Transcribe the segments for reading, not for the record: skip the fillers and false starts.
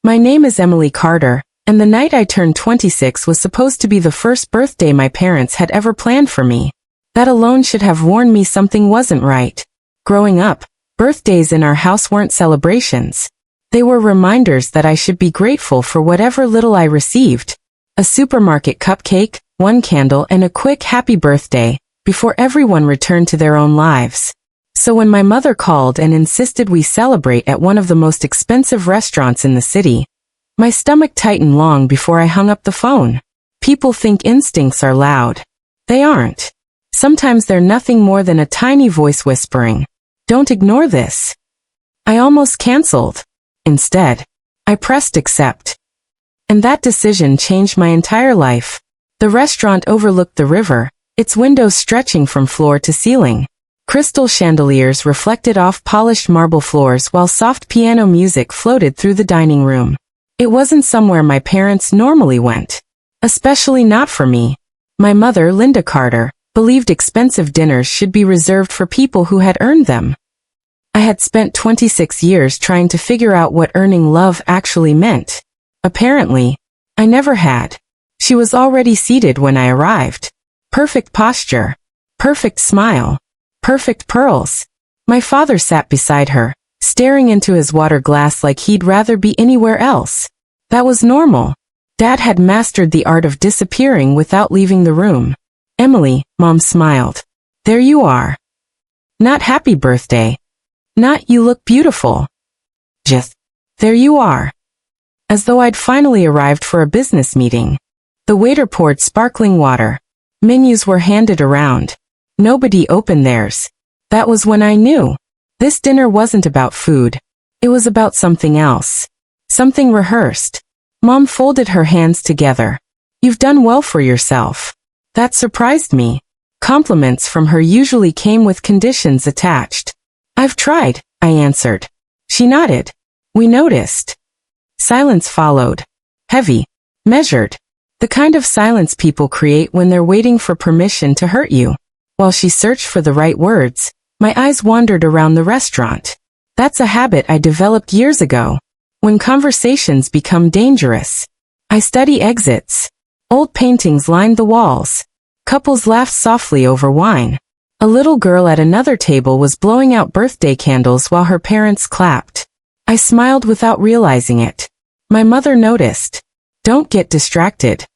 My name is Emily Carter, and the night I turned 26 was supposed to be the first birthday my parents had ever planned for me. That alone should have warned me something wasn't right. Growing up, birthdays in our house weren't celebrations. They were reminders that I should be grateful for whatever little I received. A supermarket cupcake, one candle, and a quick happy birthday, before everyone returned to their own lives. So when my mother called and insisted we celebrate at one of the most expensive restaurants in the city, my stomach tightened long before I hung up the phone. People think instincts are loud. They aren't. Sometimes they're nothing more than a tiny voice whispering, "Don't ignore this." I almost canceled. Instead, I pressed accept. And that decision changed my entire life. The restaurant overlooked the river, its windows stretching from floor to ceiling. Crystal chandeliers reflected off polished marble floors while soft piano music floated through the dining room. It wasn't somewhere my parents normally went. Especially not for me. My mother, Linda Carter, believed expensive dinners should be reserved for people who had earned them. I had spent 26 years trying to figure out what earning love actually meant. Apparently, I never had. She was already seated when I arrived. Perfect posture. Perfect smile. Perfect pearls. My father sat beside her, staring into his water glass like he'd rather be anywhere else. That was normal. Dad had mastered the art of disappearing without leaving the room. "Emily," Mom smiled. "There you are. Not happy birthday. Not you look beautiful. Just, there you are." As though I'd finally arrived for a business meeting. The waiter poured sparkling water. Menus were handed around. Nobody opened theirs. That was when I knew. This dinner wasn't about food. It was about something else. Something rehearsed. Mom folded her hands together. "You've done well for yourself." That surprised me. Compliments from her usually came with conditions attached. "I've tried," I answered. She nodded. "We noticed." Silence followed. Heavy. Measured. The kind of silence people create when they're waiting for permission to hurt you. While she searched for the right words, my eyes wandered around the restaurant. That's a habit I developed years ago. When conversations become dangerous, I study exits. Old paintings lined the walls. Couples laughed softly over wine. A little girl at another table was blowing out birthday candles while her parents clapped. I smiled without realizing it. My mother noticed. "Don't get distracted."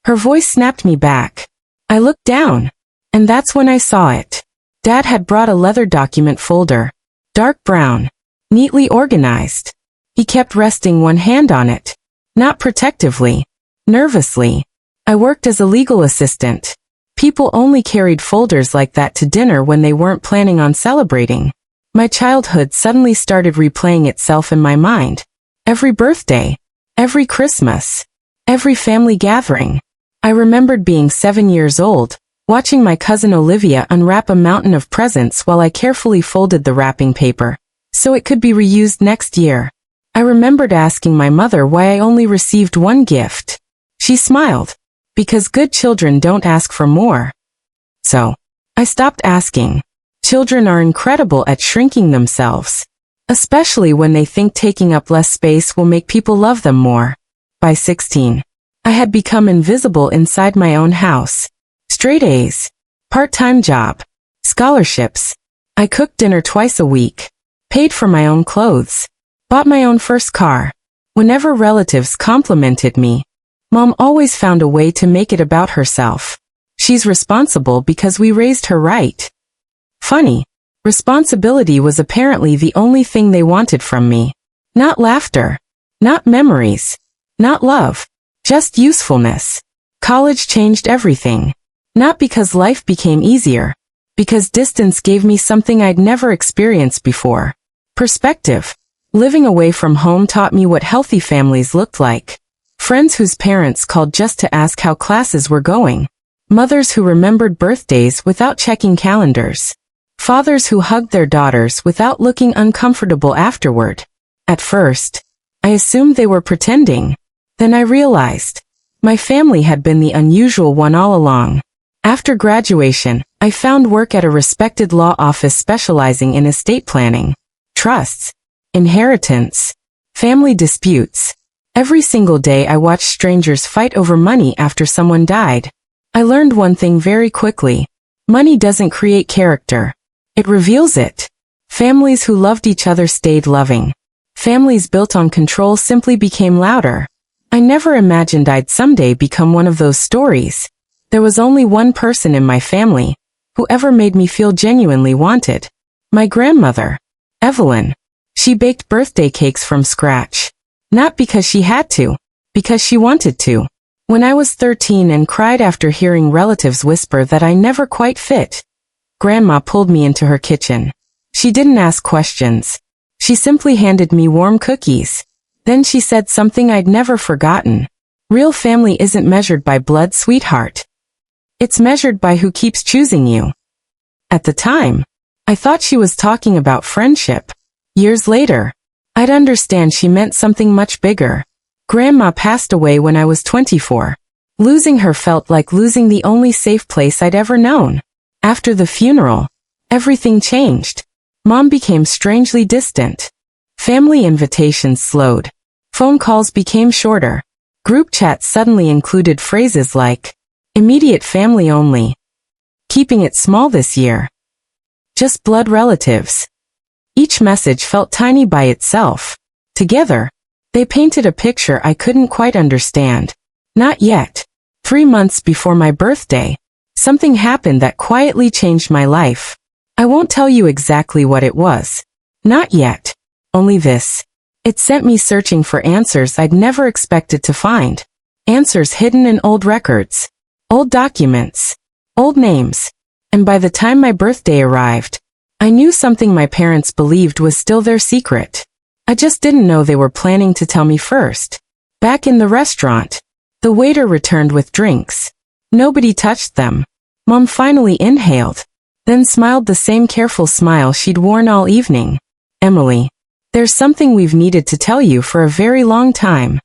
Her voice snapped me back. I looked down. And that's when I saw it. Dad had brought a leather document folder. Dark brown. Neatly organized. He kept resting one hand on it. Not protectively. Nervously. I worked as a legal assistant. People only carried folders like that to dinner when they weren't planning on celebrating. My childhood suddenly started replaying itself in my mind. Every birthday. Every Christmas. Every family gathering. I remembered being 7 years old, watching my cousin Olivia unwrap a mountain of presents while I carefully folded the wrapping paper, so it could be reused next year. I remembered asking my mother why I only received one gift. She smiled. Because good children don't ask for more. So, I stopped asking. Children are incredible at shrinking themselves. Especially when they think taking up less space will make people love them more. By 16, I had become invisible inside my own house. Straight A's. Part-time job. Scholarships. I cooked dinner twice a week. Paid for my own clothes. Bought my own first car. Whenever relatives complimented me, Mom always found a way to make it about herself. She's responsible because we raised her right. Funny. Responsibility was apparently the only thing they wanted from me. Not laughter. Not memories. Not love. Just usefulness. College changed everything. Not because life became easier. Because distance gave me something I'd never experienced before. Perspective. Living away from home taught me what healthy families looked like. Friends whose parents called just to ask how classes were going. Mothers who remembered birthdays without checking calendars. Fathers who hugged their daughters without looking uncomfortable afterward. At first, I assumed they were pretending. Then I realized. My family had been the unusual one all along. After graduation, I found work at a respected law office specializing in estate planning, trusts, inheritance, family disputes. Every single day I watched strangers fight over money after someone died. I learned one thing very quickly. Money doesn't create character. It reveals it. Families who loved each other stayed loving. Families built on control simply became louder. I never imagined I'd someday become one of those stories. There was only one person in my family who ever made me feel genuinely wanted. My grandmother, Evelyn. She baked birthday cakes from scratch. Not because she had to, because she wanted to. When I was 13 and cried after hearing relatives whisper that I never quite fit, Grandma pulled me into her kitchen. She didn't ask questions. She simply handed me warm cookies. Then she said something I'd never forgotten. Real family isn't measured by blood, sweetheart. It's measured by who keeps choosing you. At the time, I thought she was talking about friendship. Years later, I'd understand she meant something much bigger. Grandma passed away when I was 24. Losing her felt like losing the only safe place I'd ever known. After the funeral, everything changed. Mom became strangely distant. Family invitations slowed. Phone calls became shorter. Group chats suddenly included phrases like, immediate family only. Keeping it small this year. Just blood relatives. Each message felt tiny by itself. Together, they painted a picture I couldn't quite understand. Not yet. 3 months before my birthday, something happened that quietly changed my life. I won't tell you exactly what it was. Not yet. Only this. It sent me searching for answers I'd never expected to find. Answers hidden in old records, old documents, old names. And by the time my birthday arrived, I knew something my parents believed was still their secret. I just didn't know they were planning to tell me first. Back in the restaurant, the waiter returned with drinks. Nobody touched them. Mom finally inhaled, then smiled the same careful smile she'd worn all evening. Emily, there's something we've needed to tell you for a very long time.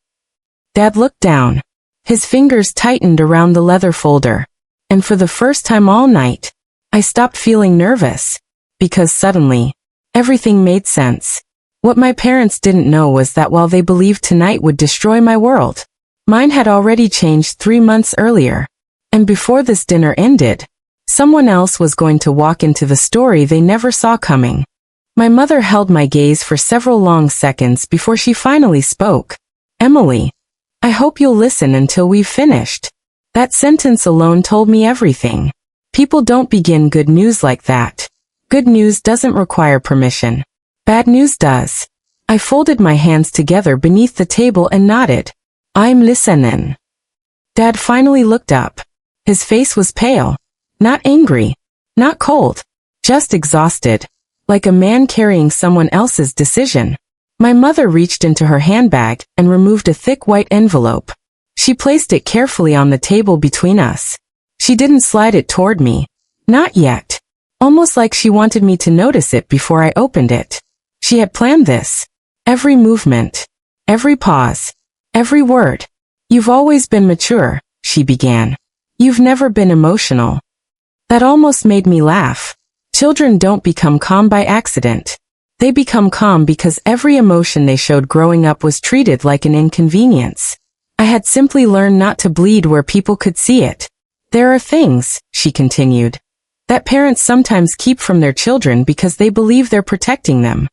Dad looked down. His fingers tightened around the leather folder. And for the first time all night, I stopped feeling nervous. Because suddenly, everything made sense. What my parents didn't know was that while they believed tonight would destroy my world, mine had already changed 3 months earlier. And before this dinner ended, someone else was going to walk into the story they never saw coming. My mother held my gaze for several long seconds before she finally spoke. Emily, I hope you'll listen until we've finished. That sentence alone told me everything. People don't begin good news like that. Good news doesn't require permission. Bad news does. I folded my hands together beneath the table and nodded. I'm listening. Dad finally looked up. His face was pale. Not angry. Not cold. Just exhausted. Like a man carrying someone else's decision. My mother reached into her handbag and removed a thick white envelope. She placed it carefully on the table between us. She didn't slide it toward me. Not yet. Almost like she wanted me to notice it before I opened it. She had planned this. Every movement. Every pause. Every word. You've always been mature, she began. You've never been emotional. That almost made me laugh. Children don't become calm by accident. They become calm because every emotion they showed growing up was treated like an inconvenience. I had simply learned not to bleed where people could see it. There are things, she continued, that parents sometimes keep from their children because they believe they're protecting them.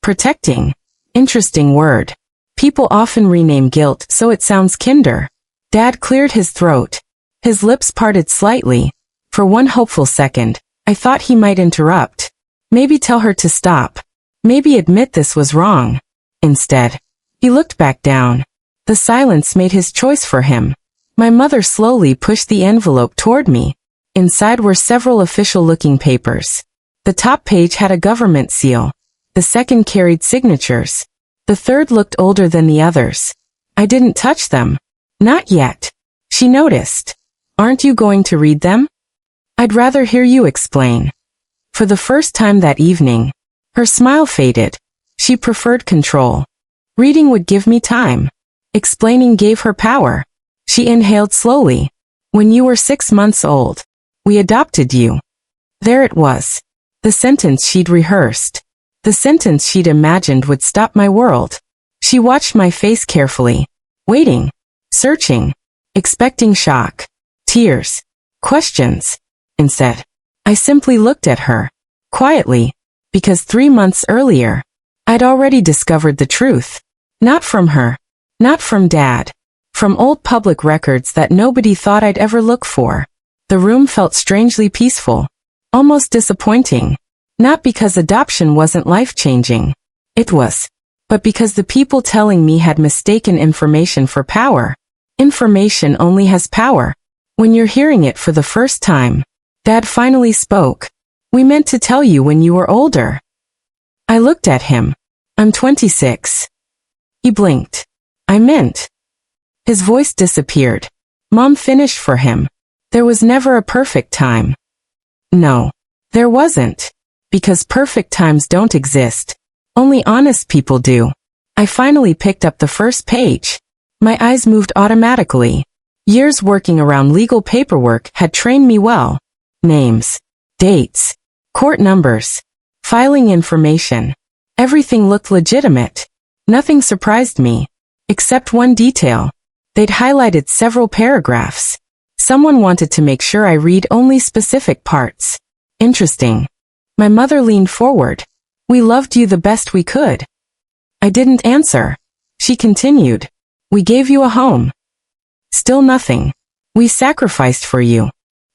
Protecting. Interesting word. People often rename guilt so it sounds kinder. Dad cleared his throat. His lips parted slightly. For one hopeful second, I thought he might interrupt. Maybe tell her to stop. Maybe admit this was wrong. Instead, he looked back down. The silence made his choice for him. My mother slowly pushed the envelope toward me. Inside were several official-looking papers. The top page had a government seal. The second carried signatures. The third looked older than the others. I didn't touch them. Not yet. She noticed. Aren't you going to read them? I'd rather hear you explain. For the first time that evening, her smile faded. She preferred control. Reading would give me time. Explaining gave her power. She inhaled slowly. When you were 6 months old, we adopted you. There it was. The sentence she'd rehearsed. The sentence she'd imagined would stop my world. She She watched my face carefully, waiting, searching, expecting shock, tears, questions. Instead, I simply looked at her, quietly, because 3 months earlier, I'd already discovered the truth. Not from her, not from Dad, from old public records that nobody thought I'd ever look for. The room felt strangely peaceful, almost disappointing, not because adoption wasn't life-changing. It was, but because the people telling me had mistaken information for power. Information only has power when you're hearing it for the first time. Dad finally spoke. We meant to tell you when you were older. I looked at him. I'm 26. He blinked. I meant. His voice disappeared. Mom finished for him. There was never a perfect time. No, there wasn't. Because perfect times don't exist. Only honest people do. I finally picked up the first page. My eyes moved automatically. Years working around legal paperwork had trained me well. Names, dates, court numbers, filing information. Everything looked legitimate. Nothing surprised me. Except one detail. They'd highlighted several paragraphs. Someone wanted to make sure I read only specific parts. Interesting. My mother leaned forward. We loved you the best we could. I didn't answer. She continued. We gave you a home. Still nothing. We sacrificed for you.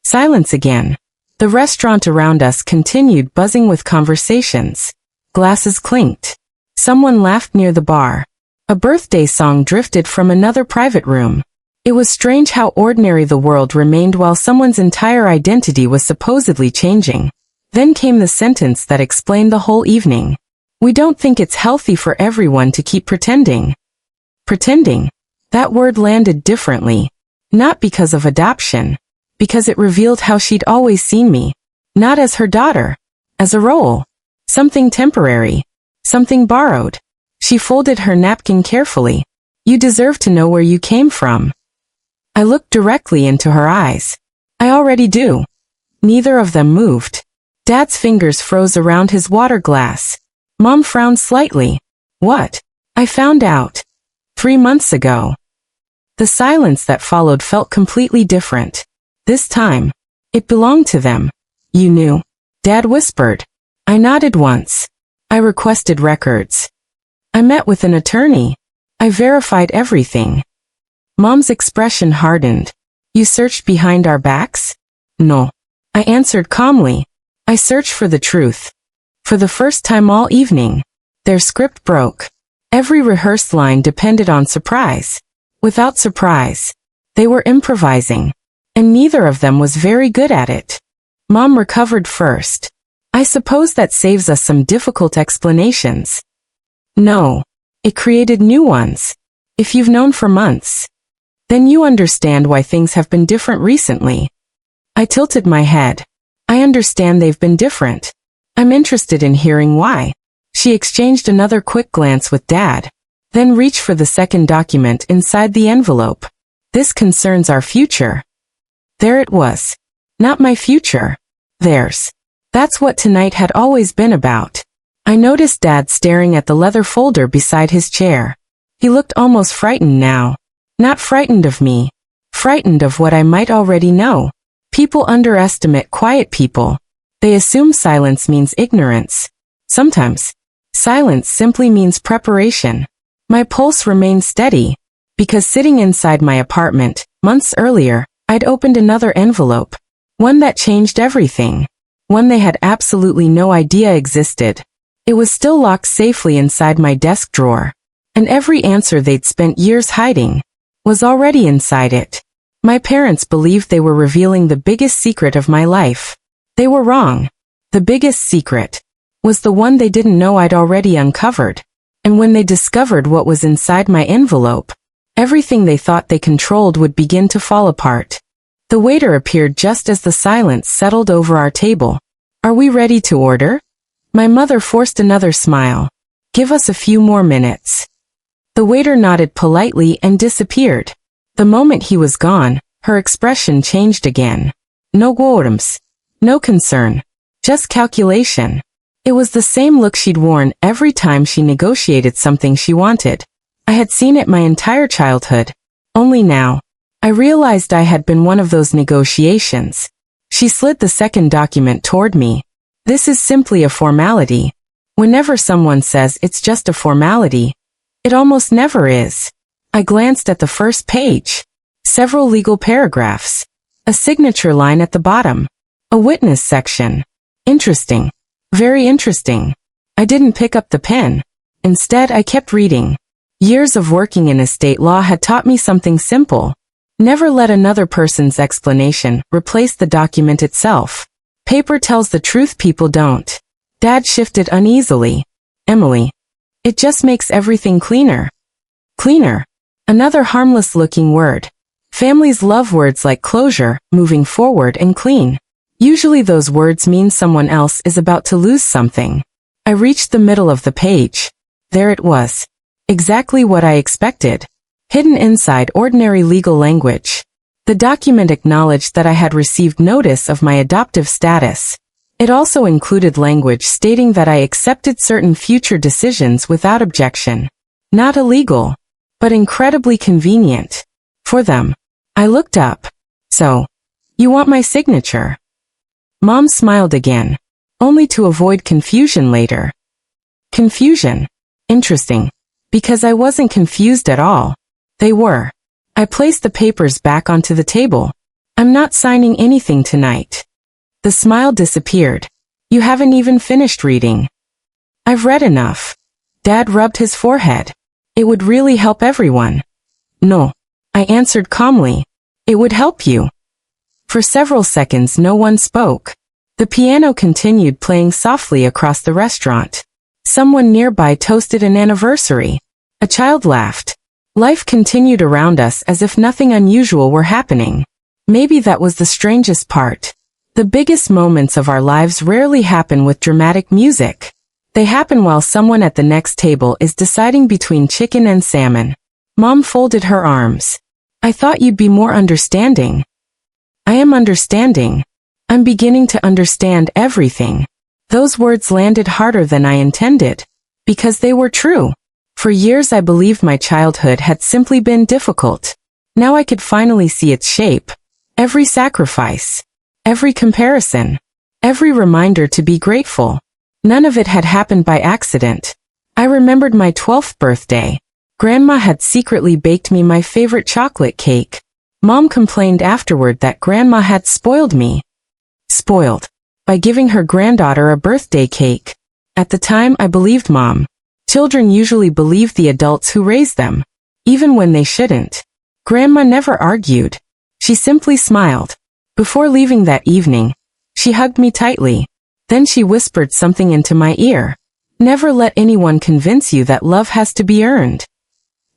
Silence again. The restaurant around us continued buzzing with conversations. Glasses clinked. Someone laughed near the bar. A birthday song drifted from another private room. It was strange how ordinary the world remained while someone's entire identity was supposedly changing. Then came the sentence that explained the whole evening. We don't think it's healthy for everyone to keep pretending. Pretending. That word landed differently. Not because of adoption. Because it revealed how she'd always seen me. Not as her daughter. As a role. Something temporary. Something borrowed. She folded her napkin carefully. You deserve to know where you came from. I looked directly into her eyes. I already do. Neither of them moved. Dad's fingers froze around his water glass. Mom frowned slightly. What? I found out 3 months ago. The silence that followed felt completely different. This time, it belonged to them. You knew. Dad whispered. I nodded once. I requested records. I met with an attorney. I verified everything. Mom's expression hardened. You searched behind our backs? No. I answered calmly. I searched for the truth. For the first time all evening, their script broke. Every rehearsed line depended on surprise. Without surprise, they were improvising. And neither of them was very good at it. Mom recovered first. I suppose that saves us some difficult explanations. No. It created new ones. If you've known for months, then you understand why things have been different recently. I tilted my head. I understand they've been different. I'm interested in hearing why. She exchanged another quick glance with Dad, then reached for the second document inside the envelope. This concerns our future. There it was. Not my future. Theirs. That's what tonight had always been about. I noticed Dad staring at the leather folder beside his chair. He looked almost frightened now. Not frightened of me. Frightened of what I might already know. People underestimate quiet people. They assume silence means ignorance. Sometimes, silence simply means preparation. My pulse remained steady, because sitting inside my apartment, months earlier, I'd opened another envelope. One that changed everything. One they had absolutely no idea existed. It was still locked safely inside my desk drawer. And every answer they'd spent years hiding was already inside it. My parents believed they were revealing the biggest secret of my life. They were wrong. The biggest secret was the one they didn't know I'd already uncovered. And when they discovered what was inside my envelope, everything they thought they controlled would begin to fall apart. The waiter appeared just as the silence settled over our table. Are we ready to order? My mother forced another smile. Give us a few more minutes. The waiter nodded politely and disappeared. The moment he was gone, her expression changed again. No worms. No concern. Just calculation. It was the same look she'd worn every time she negotiated something she wanted. I had seen it my entire childhood. Only now, I realized I had been one of those negotiations. She slid the second document toward me. This is simply a formality. Whenever someone says it's just a formality, it almost never is. I glanced at the first page. Several legal paragraphs. A signature line at the bottom. A witness section. Interesting. Very interesting. I didn't pick up the pen. Instead, I kept reading. Years of working in estate law had taught me something simple. Never let another person's explanation replace the document itself. Paper tells the truth, people don't. Dad shifted uneasily. Emily. It just makes everything cleaner. Cleaner. Another harmless-looking word. Families love words like closure, moving forward, and clean. Usually those words mean someone else is about to lose something. I reached the middle of the page. There it was. Exactly what I expected. Hidden inside ordinary legal language. The document acknowledged that I had received notice of my adoptive status. It also included language stating that I accepted certain future decisions without objection. Not illegal, but incredibly convenient. For them. I looked up. So, you want my signature? Mom smiled again. Only to avoid confusion later. Confusion. Interesting. Because I wasn't confused at all. They were. I placed the papers back onto the table. I'm not signing anything tonight. The smile disappeared. You haven't even finished reading. I've read enough. Dad rubbed his forehead. It would really help everyone. No. I answered calmly. It would help you. For several seconds no one spoke. The piano continued playing softly across the restaurant. Someone nearby toasted an anniversary. A child laughed. Life continued around us as if nothing unusual were happening. Maybe that was the strangest part. The biggest moments of our lives rarely happen with dramatic music. They happen while someone at the next table is deciding between chicken and salmon. Mom folded her arms. I thought you'd be more understanding. I am understanding. I'm beginning to understand everything. Those words landed harder than I intended. Because they were true. For years I believed my childhood had simply been difficult. Now I could finally see its shape. Every sacrifice. Every comparison. Every reminder to be grateful. None of it had happened by accident. I remembered my 12th birthday. Grandma had secretly baked me my favorite chocolate cake. Mom complained afterward that Grandma had spoiled me. Spoiled. By giving her granddaughter a birthday cake. At the time I believed Mom. Children usually believe the adults who raise them. Even when they shouldn't. Grandma never argued. She simply smiled. Before leaving that evening, she hugged me tightly. Then she whispered something into my ear. Never let anyone convince you that love has to be earned.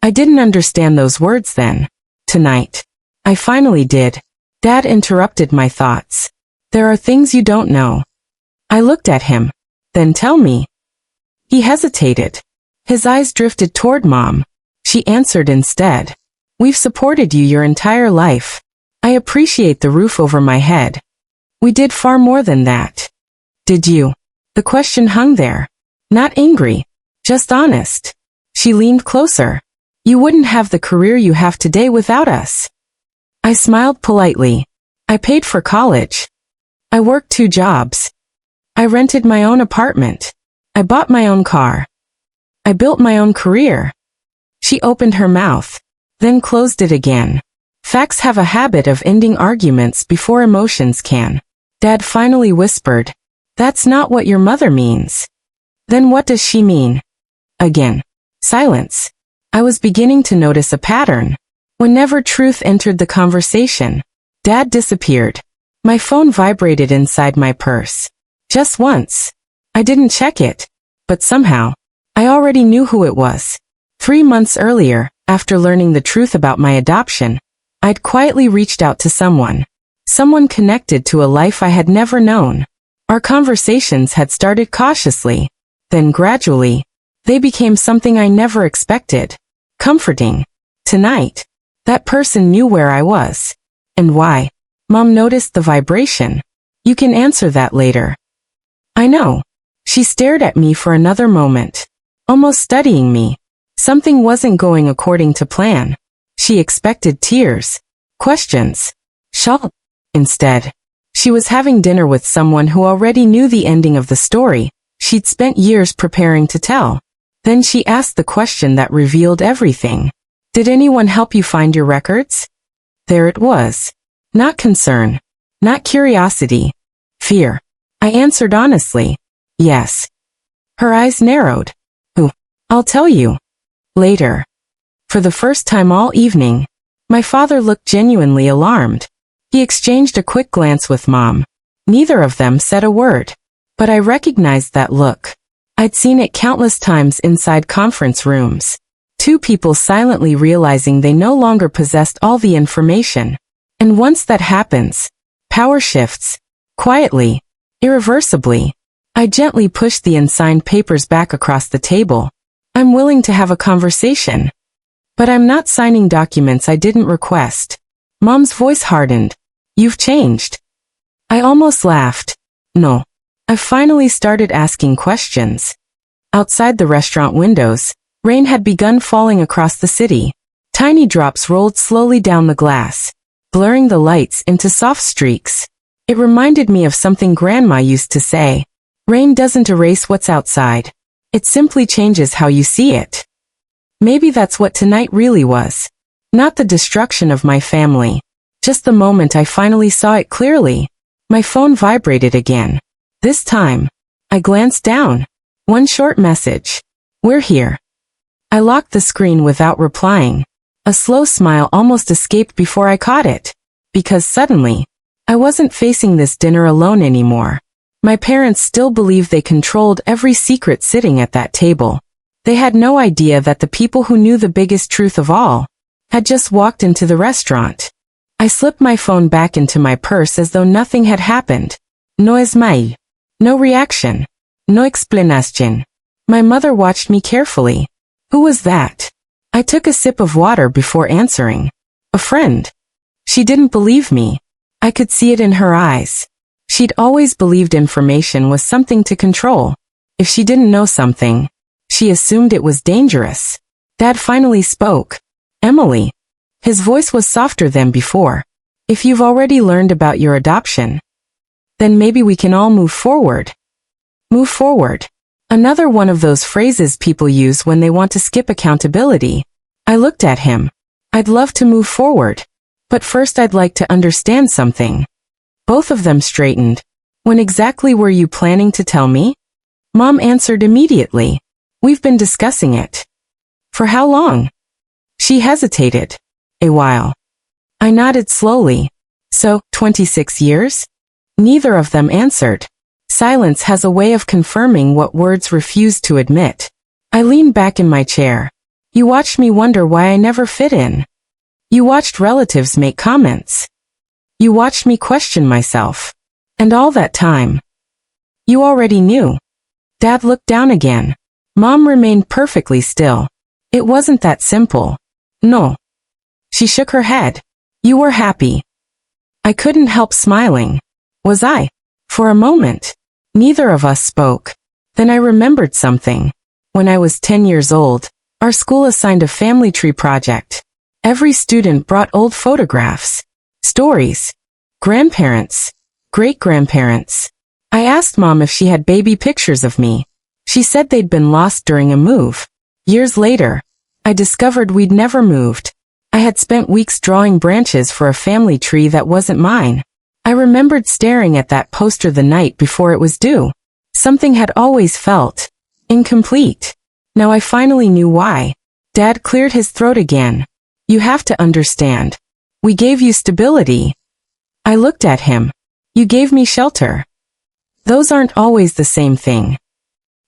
I didn't understand those words then. Tonight. I finally did. Dad interrupted my thoughts. There are things you don't know. I looked at him. Then tell me. He hesitated. His eyes drifted toward Mom. She answered instead. We've supported you your entire life. I appreciate the roof over my head. We did far more than that. Did you? The question hung there. Not angry. Just honest. She leaned closer. You wouldn't have the career you have today without us. I smiled politely. I paid for college. I worked 2 jobs. I rented my own apartment. I bought my own car. I built my own career. She opened her mouth, then closed it again. Facts have a habit of ending arguments before emotions can. Dad finally whispered, "That's not what your mother means." Then what does she mean? Again. Silence. I was beginning to notice a pattern. Whenever truth entered the conversation, Dad disappeared. My phone vibrated inside my purse. Just once. I didn't check it. But somehow, I already knew who it was. 3 months earlier, after learning the truth about my adoption, I'd quietly reached out to someone. Someone connected to a life I had never known. Our conversations had started cautiously. Then gradually, they became something I never expected. Comforting. Tonight, that person knew where I was. And why. Mom noticed the vibration. You can answer that later. I know. She stared at me for another moment. Almost studying me. Something wasn't going according to plan. She expected tears, questions, shock. Instead, she was having dinner with someone who already knew the ending of the story she'd spent years preparing to tell. Then she asked the question that revealed everything. Did anyone help you find your records? There it was. Not concern. Not curiosity. Fear. I answered honestly. Yes. Her eyes narrowed. Oh, I'll tell you. Later. For the first time all evening, my father looked genuinely alarmed. He exchanged a quick glance with Mom. Neither of them said a word. But I recognized that look. I'd seen it countless times inside conference rooms. Two people silently realizing they no longer possessed all the information. And once that happens, power shifts. Quietly. Irreversibly. I gently pushed the unsigned papers back across the table. I'm willing to have a conversation. But I'm not signing documents I didn't request. Mom's voice hardened. You've changed. I almost laughed. No. I finally started asking questions. Outside the restaurant windows, rain had begun falling across the city. Tiny drops rolled slowly down the glass, blurring the lights into soft streaks. It reminded me of something Grandma used to say. Rain doesn't erase what's outside. It simply changes how you see it. Maybe that's what tonight really was. Not the destruction of my family. Just the moment I finally saw it clearly. My phone vibrated again. This time, I glanced down. One short message. We're here. I locked the screen without replying. A slow smile almost escaped before I caught it. Because suddenly, I wasn't facing this dinner alone anymore. My parents still believed they controlled every secret sitting at that table. They had no idea that the people who knew the biggest truth of all had just walked into the restaurant. I slipped my phone back into my purse as though nothing had happened. No esmail. No reaction. No explicación. My mother watched me carefully. Who was that? I took a sip of water before answering. A friend. She didn't believe me. I could see it in her eyes. She'd always believed information was something to control. If she didn't know something, she assumed it was dangerous. Dad finally spoke. Emily. His voice was softer than before. If you've already learned about your adoption, then maybe we can all move forward. Move forward. Another one of those phrases people use when they want to skip accountability. I looked at him. I'd love to move forward. But first I'd like to understand something. Both of them straightened. When exactly were you planning to tell me? Mom answered immediately. We've been discussing it. For how long? She hesitated. A while. I nodded slowly. So, 26 years? Neither of them answered. Silence has a way of confirming what words refuse to admit. I leaned back in my chair. You watched me wonder why I never fit in. You watched relatives make comments. You watched me question myself. And all that time, you already knew. Dad looked down again. Mom remained perfectly still. It wasn't that simple. No. She shook her head. You were happy. I couldn't help smiling. Was I? For a moment. Neither of us spoke. Then I remembered something. When I was 10 years old, our school assigned a family tree project. Every student brought old photographs. Stories. Grandparents. Great-grandparents. I asked Mom if she had baby pictures of me. She said they'd been lost during a move. Years later, I discovered we'd never moved. I had spent weeks drawing branches for a family tree that wasn't mine. I remembered staring at that poster the night before it was due. Something had always felt incomplete. Now I finally knew why. Dad cleared his throat again. You have to understand. We gave you stability. I looked at him. You gave me shelter. Those aren't always the same thing.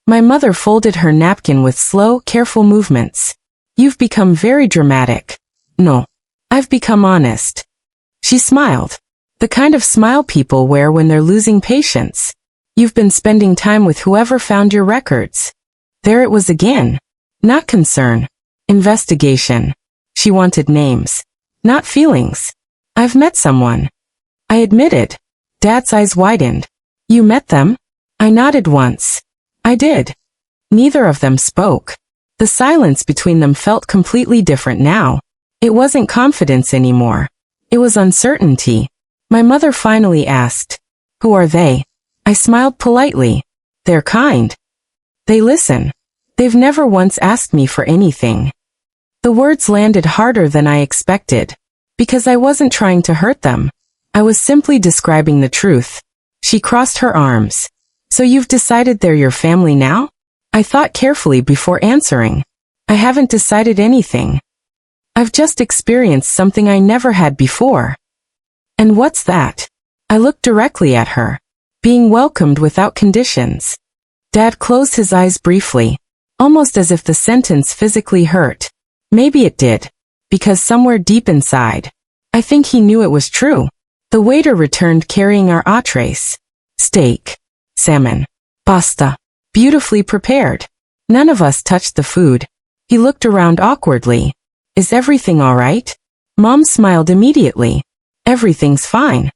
My mother folded her napkin with slow, careful movements. You've become very dramatic. No. I've become honest. She smiled. The kind of smile people wear when they're losing patience. You've been spending time with whoever found your records. There it was again. Not concern. Investigation. She wanted names. Not feelings. I've met someone. I admitted. Dad's eyes widened. You met them? I nodded once. I did. Neither of them spoke. The silence between them felt completely different now. It wasn't confidence anymore. It was uncertainty. My mother finally asked, "Who are they?" I smiled politely. "They're kind. They listen. They've never once asked me for anything." The words landed harder than I expected. Because I wasn't trying to hurt them. I was simply describing the truth. She crossed her arms. "So you've decided they're your family now?" I thought carefully before answering. "I haven't decided anything. I've just experienced something I never had before." "And what's that?" I looked directly at her. "Being welcomed without conditions." Dad closed his eyes briefly, almost as if the sentence physically hurt. Maybe it did, because somewhere deep inside, I think he knew it was true. The waiter returned carrying our entrees. Steak, salmon, pasta, beautifully prepared. None of us touched the food. He looked around awkwardly. "Is everything all right?" Mom smiled immediately. "Everything's fine."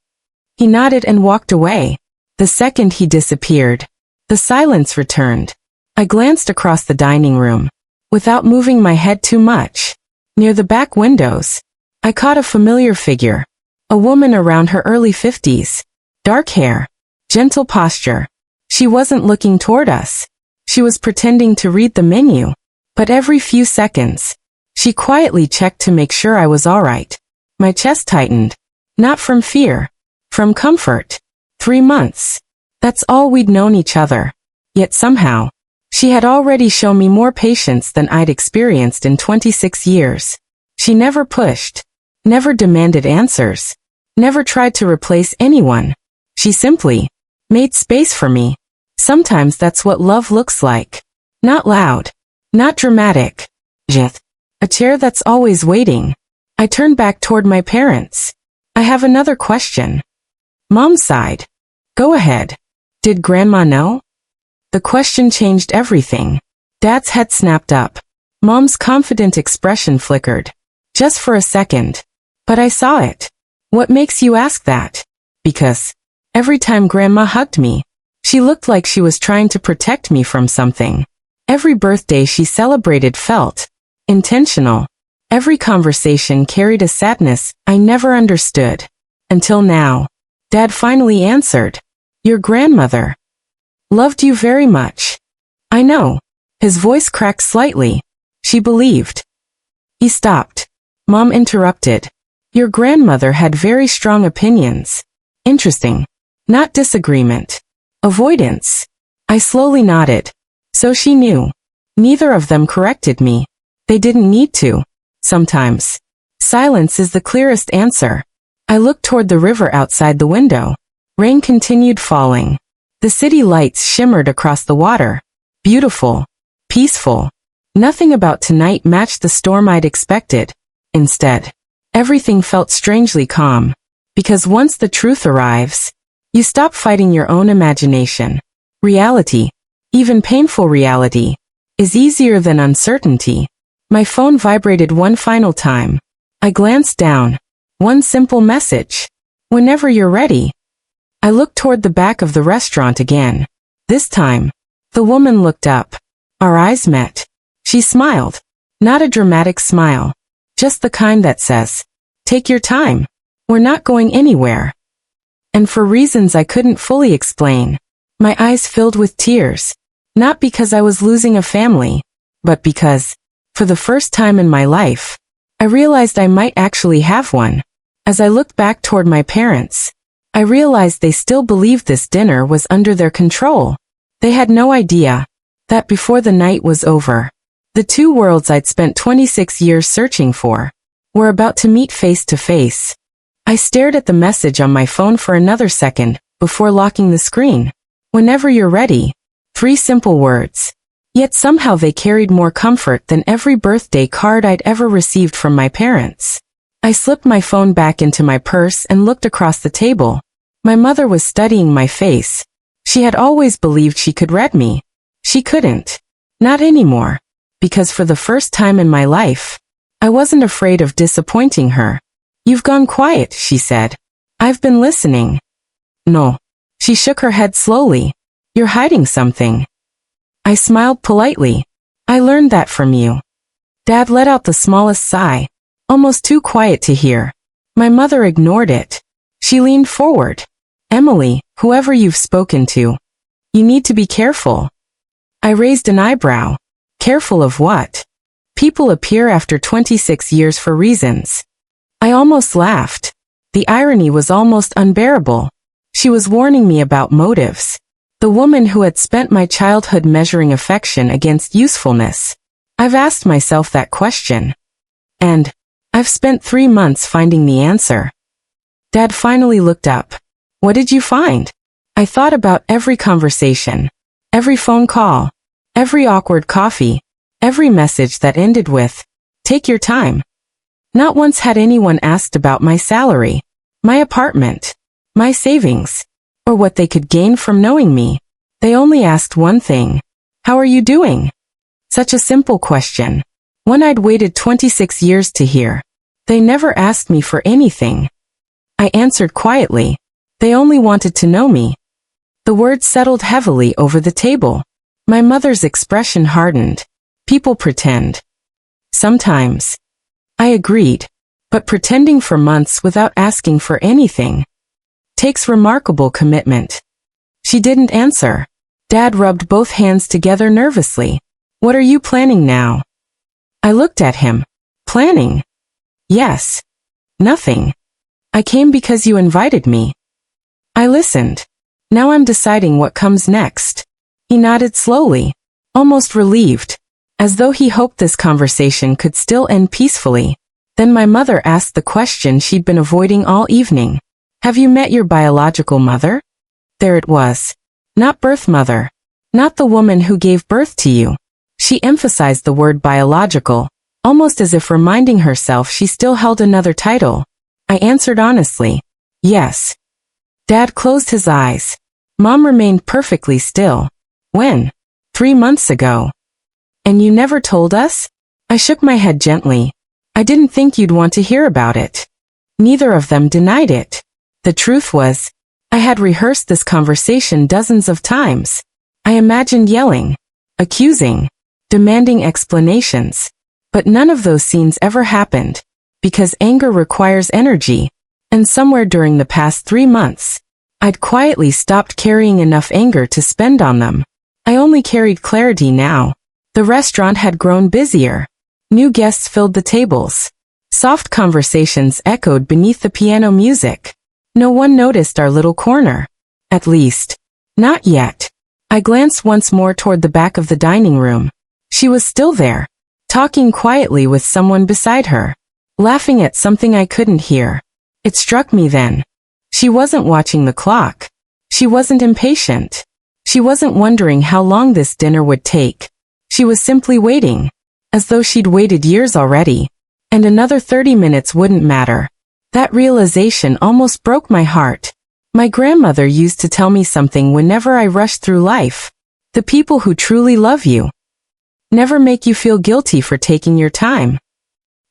He nodded and walked away. The second he disappeared, the silence returned. I glanced across the dining room. Without moving my head too much, near the back windows, I caught a familiar figure. A woman around her early 50s. Dark hair. Gentle posture. She wasn't looking toward us. She was pretending to read the menu. But every few seconds, she quietly checked to make sure I was all right. My chest tightened. Not from fear. From comfort. 3 months. That's all we'd known each other. Yet somehow, she had already shown me more patience than I'd experienced in 26 years. She never pushed. Never demanded answers. Never tried to replace anyone. She simply made space for me. Sometimes that's what love looks like. Not loud. Not dramatic. Just a chair that's always waiting. I turned back toward my parents. "I have another question." Mom sighed. "Go ahead. Did Grandma know?" The question changed everything. Dad's head snapped up. Mom's confident expression flickered. Just for a second. But I saw it. "What makes you ask that?" "Because every time Grandma hugged me, she looked like she was trying to protect me from something. Every birthday she celebrated felt intentional. Every conversation carried a sadness I never understood. Until now." Dad finally answered. "Your grandmother loved you very much." "I know." His voice cracked slightly. "She believed." He stopped. Mom interrupted. "Your grandmother had very strong opinions." "Interesting." "Not disagreement. Avoidance." I slowly nodded. "So she knew." Neither of them corrected me. They didn't need to. Sometimes silence is the clearest answer. I looked toward the river outside the window. Rain continued falling. The city lights shimmered across the water. Beautiful. Peaceful. Nothing about tonight matched the storm I'd expected. Instead, everything felt strangely calm. Because once the truth arrives, you stop fighting your own imagination. Reality, even painful reality, is easier than uncertainty. My phone vibrated one final time. I glanced down. One simple message. "Whenever you're ready." I looked toward the back of the restaurant again. This time, the woman looked up. Our eyes met. She smiled. Not a dramatic smile. Just the kind that says, "Take your time. We're not going anywhere." And for reasons I couldn't fully explain, my eyes filled with tears. Not because I was losing a family, but because, for the first time in my life, I realized I might actually have one. As I looked back toward my parents, I realized they still believed this dinner was under their control. They had no idea that before the night was over, the two worlds I'd spent 26 years searching for were about to meet face to face. I stared at the message on my phone for another second before locking the screen. "Whenever you're ready." 3 simple words. Yet somehow they carried more comfort than every birthday card I'd ever received from my parents. I slipped my phone back into my purse and looked across the table. My mother was studying my face. She had always believed she could read me. She couldn't. Not anymore. Because for the first time in my life, I wasn't afraid of disappointing her. "You've gone quiet," she said. "I've been listening." "No." She shook her head slowly. "You're hiding something." I smiled politely. I learned that from you. Dad let out the smallest sigh, almost too quiet to hear. My mother ignored it. She leaned forward. Emily, whoever you've spoken to, you need to be careful. I raised an eyebrow. Careful of what? People appear after 26 years for reasons. I almost laughed. The irony was almost unbearable. She was warning me about motives. The woman who had spent my childhood measuring affection against usefulness. I've asked myself that question. And I've spent 3 months finding the answer. Dad finally looked up. What did you find? I thought about every conversation, every phone call, every awkward coffee, every message that ended with, "Take your time." Not once had anyone asked about my salary, my apartment, my savings, or what they could gain from knowing me. They only asked one thing. How are you doing? Such a simple question. One I'd waited 26 years to hear. They never asked me for anything. I answered quietly. They only wanted to know me. The words settled heavily over the table. My mother's expression hardened. People pretend. Sometimes. I agreed. But pretending for months without asking for anything takes remarkable commitment. She didn't answer. Dad rubbed both hands together nervously. What are you planning now? I looked at him. Planning? Yes. Nothing. I came because you invited me. I listened. Now I'm deciding what comes next. He nodded slowly, almost relieved, as though he hoped this conversation could still end peacefully. Then my mother asked the question she'd been avoiding all evening. Have you met your biological mother? There it was. Not birth mother. Not the woman who gave birth to you. She emphasized the word biological, almost as if reminding herself she still held another title. I answered honestly. Yes. Dad closed his eyes. Mom remained perfectly still. When? 3 months ago. And you never told us? I shook my head gently. I didn't think you'd want to hear about it. Neither of them denied it. The truth was, I had rehearsed this conversation dozens of times. I imagined yelling, accusing, demanding explanations. But none of those scenes ever happened, because anger requires energy, and somewhere during the past 3 months, I'd quietly stopped carrying enough anger to spend on them. I only carried clarity now. The restaurant had grown busier. New guests filled the tables. Soft conversations echoed beneath the piano music. No one noticed our little corner. At least, not yet. I glanced once more toward the back of the dining room. She was still there, talking quietly with someone beside her, laughing at something I couldn't hear. It struck me then. She wasn't watching the clock. She wasn't impatient. She wasn't wondering how long this dinner would take. She was simply waiting, as though she'd waited years already, and another 30 minutes wouldn't matter. That realization almost broke my heart. My grandmother used to tell me something whenever I rushed through life. The people who truly love you never make you feel guilty for taking your time.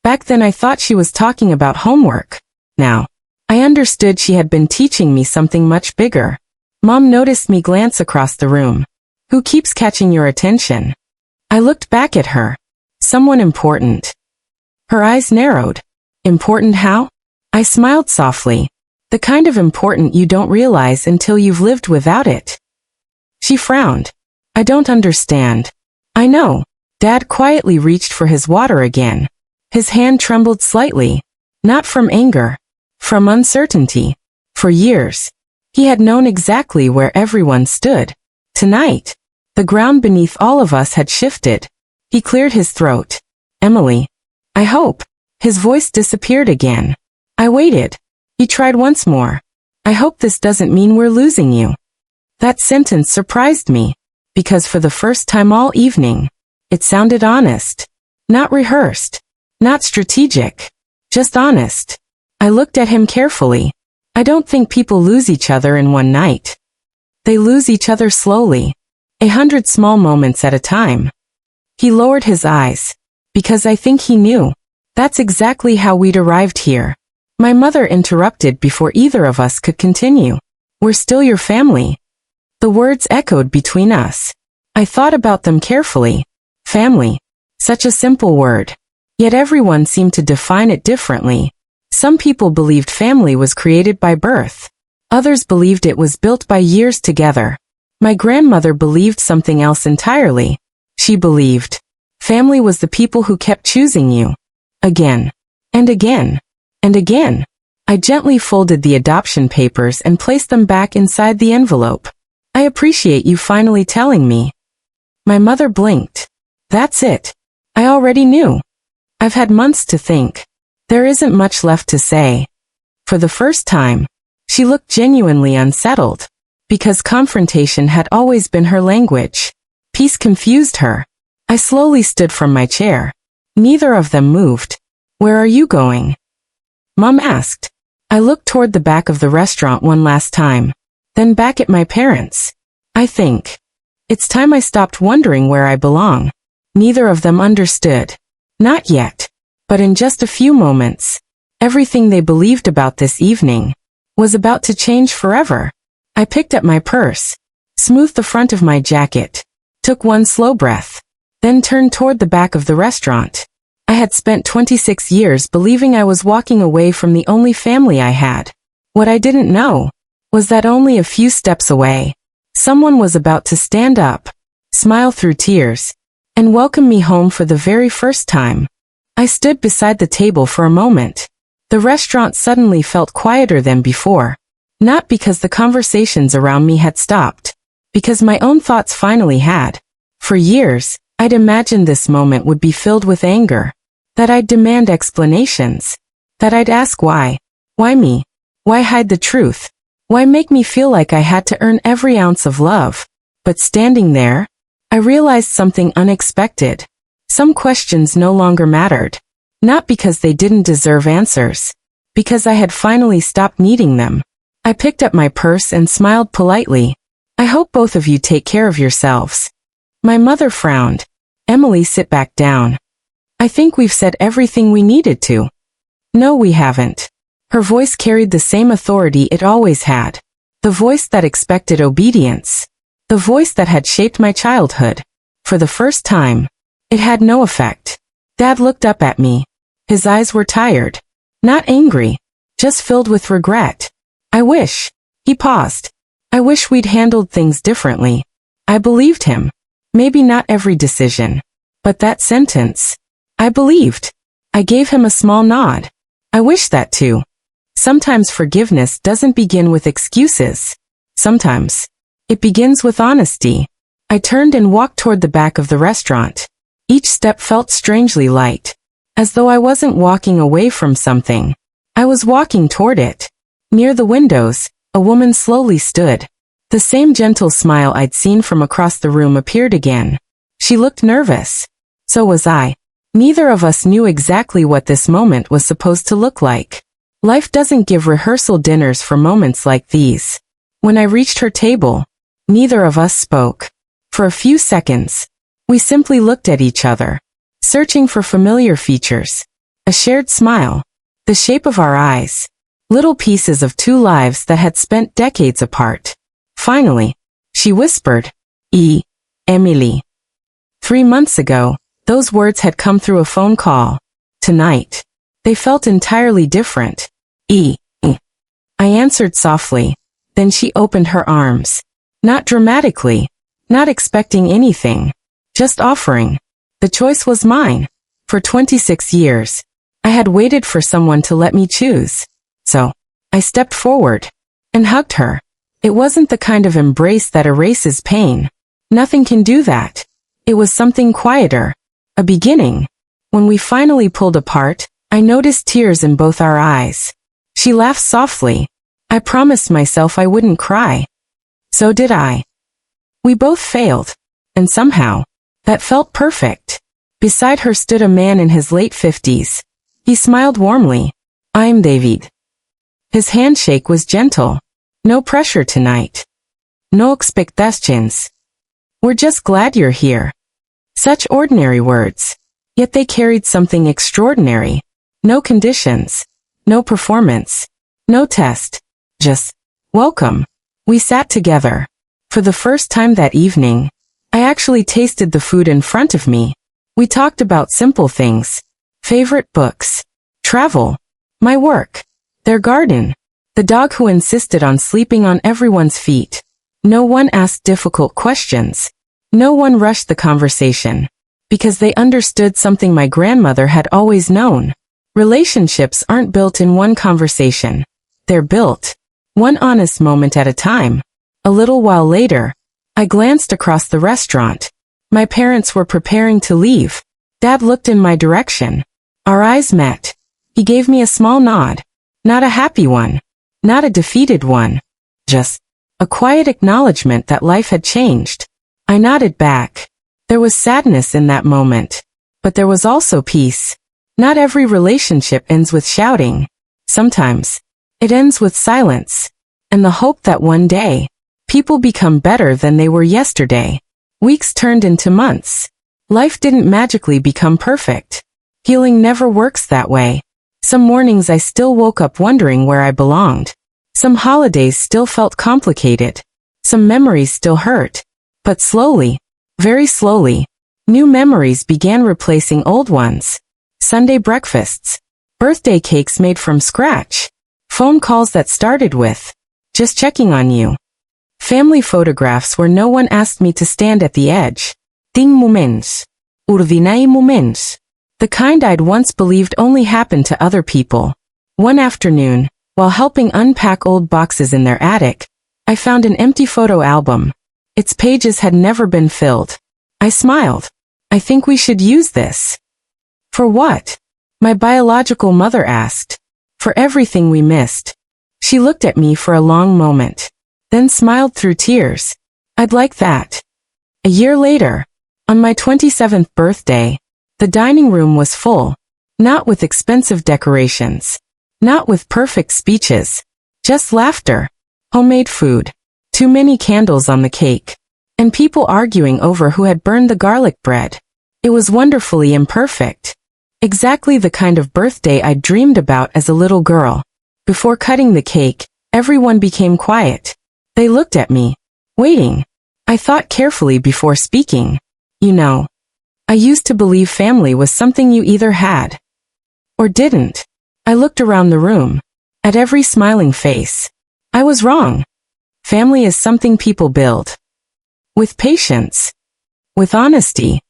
Back then I thought she was talking about homework. Now, I understood she had been teaching me something much bigger. Mom noticed me glance across the room. Who keeps catching your attention? I looked back at her. Someone important. Her eyes narrowed. Important how? I smiled softly. The kind of important you don't realize until you've lived without it. She frowned. I don't understand. I know. Dad quietly reached for his water again. His hand trembled slightly. Not from anger. From uncertainty. For years, he had known exactly where everyone stood. Tonight, the ground beneath all of us had shifted. He cleared his throat. Emily. I hope. His voice disappeared again. I waited. He tried once more. I hope this doesn't mean we're losing you. That sentence surprised me, because for the first time all evening, it sounded honest. Not rehearsed. Not strategic. Just honest. I looked at him carefully. I don't think people lose each other in one night. They lose each other slowly. 100 small moments at a time. He lowered his eyes. Because I think he knew. That's exactly how we'd arrived here. My mother interrupted before either of us could continue. We're still your family. The words echoed between us. I thought about them carefully. Family. Such a simple word. Yet everyone seemed to define it differently. Some people believed family was created by birth. Others believed it was built by years together. My grandmother believed something else entirely. She believed family was the people who kept choosing you. Again. And again. And again. I gently folded the adoption papers and placed them back inside the envelope. I appreciate you finally telling me. My mother blinked. That's it. I already knew. I've had months to think. There isn't much left to say. For the first time, she looked genuinely unsettled, because confrontation had always been her language. Peace confused her. I slowly stood from my chair. Neither of them moved. Where are you going? Mom asked. I looked toward the back of the restaurant one last time, then back at my parents. I think it's time I stopped wondering where I belong. Neither of them understood. Not yet. But in just a few moments, everything they believed about this evening was about to change forever. I picked up my purse, smoothed the front of my jacket, took one slow breath, then turned toward the back of the restaurant. I had spent 26 years believing I was walking away from the only family I had. What I didn't know was that only a few steps away, someone was about to stand up, smile through tears, and welcome me home for the very first time. I stood beside the table for a moment. The restaurant suddenly felt quieter than before. Not because the conversations around me had stopped, because my own thoughts finally had. For years, I'd imagined this moment would be filled with anger, that I'd demand explanations, that I'd ask why. Why me? Why hide the truth? Why make me feel like I had to earn every ounce of love? But standing there, I realized something unexpected. Some questions no longer mattered. Not because they didn't deserve answers. Because I had finally stopped needing them. I picked up my purse and smiled politely. I hope both of you take care of yourselves. My mother frowned. Emily, sit back down. I think we've said everything we needed to. No, we haven't. Her voice carried the same authority it always had. The voice that expected obedience. The voice that had shaped my childhood. For the first time, it had no effect. Dad looked up at me. His eyes were tired. Not angry. Just filled with regret. I wish. He paused. I wish we'd handled things differently. I believed him. Maybe not every decision. But that sentence. I believed. I gave him a small nod. I wish that too. Sometimes forgiveness doesn't begin with excuses. Sometimes it begins with honesty. I turned and walked toward the back of the restaurant. Each step felt strangely light. As though I wasn't walking away from something. I was walking toward it. Near the windows, a woman slowly stood. The same gentle smile I'd seen from across the room appeared again. She looked nervous. So was I. Neither of us knew exactly what this moment was supposed to look like. Life doesn't give rehearsal dinners for moments like these. When I reached her table, neither of us spoke. For a few seconds, we simply looked at each other, searching for familiar features. A shared smile, the shape of our eyes, little pieces of two lives that had spent decades apart. Finally, she whispered, Emily. 3 months ago, those words had come through a phone call. Tonight, they felt entirely different. I answered softly. Then she opened her arms. Not dramatically, not expecting anything, just offering. The choice was mine. For 26 years, I had waited for someone to let me choose. So, I stepped forward and hugged her. It wasn't the kind of embrace that erases pain. Nothing can do that. It was something quieter. A beginning. When we finally pulled apart, I noticed tears in both our eyes. She laughed softly. I promised myself I wouldn't cry. So did I. We both failed. And somehow, that felt perfect. Beside her stood a man in his late 50s. He smiled warmly. I'm David. His handshake was gentle. No pressure tonight. No expectations. We're just glad you're here. Such ordinary words. Yet they carried something extraordinary. No conditions. No performance. No test. Just, welcome. We sat together. For the first time that evening, I actually tasted the food in front of me. We talked about simple things. Favorite books. Travel. My work. Their garden. The dog who insisted on sleeping on everyone's feet. No one asked difficult questions. No one rushed the conversation. Because they understood something my grandmother had always known. Relationships aren't built in one conversation. They're built one honest moment at a time. A little while later, I glanced across the restaurant. My parents were preparing to leave. Dad looked in my direction. Our eyes met. He gave me a small nod. Not a happy one. Not a defeated one. Just a quiet acknowledgement that life had changed. I nodded back. There was sadness in that moment. But there was also peace. Not every relationship ends with shouting. Sometimes, it ends with silence. And the hope that one day, people become better than they were yesterday. Weeks turned into months. Life didn't magically become perfect. Healing never works that way. Some mornings I still woke up wondering where I belonged. Some holidays still felt complicated. Some memories still hurt. But slowly, very slowly, new memories began replacing old ones. Sunday breakfasts. Birthday cakes made from scratch. Phone calls that started with, "Just checking on you." Family photographs where no one asked me to stand at the edge. Ting moments. Ordinary moments. The kind I'd once believed only happened to other people. One afternoon, while helping unpack old boxes in their attic, I found an empty photo album. Its pages had never been filled. I smiled. "I think we should use this." "For what?" my biological mother asked. "For everything we missed." She looked at me for a long moment, then smiled through tears. "I'd like that." A year later, on my 27th birthday, the dining room was full. Not with expensive decorations. Not with perfect speeches. Just laughter. Homemade food. Too many candles on the cake. And people arguing over who had burned the garlic bread. It was wonderfully imperfect. Exactly the kind of birthday I'd dreamed about as a little girl. Before cutting the cake, everyone became quiet. They looked at me, waiting. I thought carefully before speaking. "You know, I used to believe family was something you either had or didn't." I looked around the room, at every smiling face. I was wrong. Family is something people build. With patience, with honesty,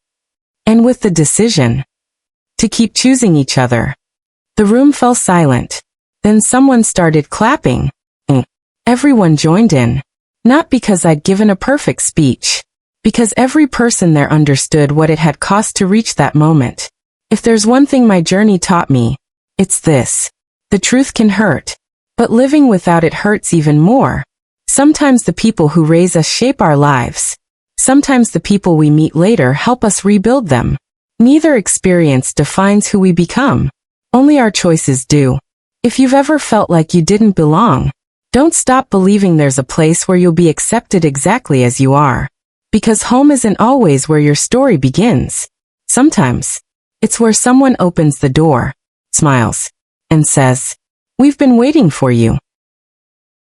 and with the decision to keep choosing each other. The room fell silent. Then someone started clapping. Everyone joined in. Not because I'd given a perfect speech. Because every person there understood what it had cost to reach that moment. If there's one thing my journey taught me, it's this. The truth can hurt. But living without it hurts even more. Sometimes the people who raise us shape our lives. Sometimes the people we meet later help us rebuild them. Neither experience defines who we become. Only our choices do. If you've ever felt like you didn't belong, don't stop believing there's a place where you'll be accepted exactly as you are. Because home isn't always where your story begins. Sometimes, it's where someone opens the door, smiles, and says, "We've been waiting for you."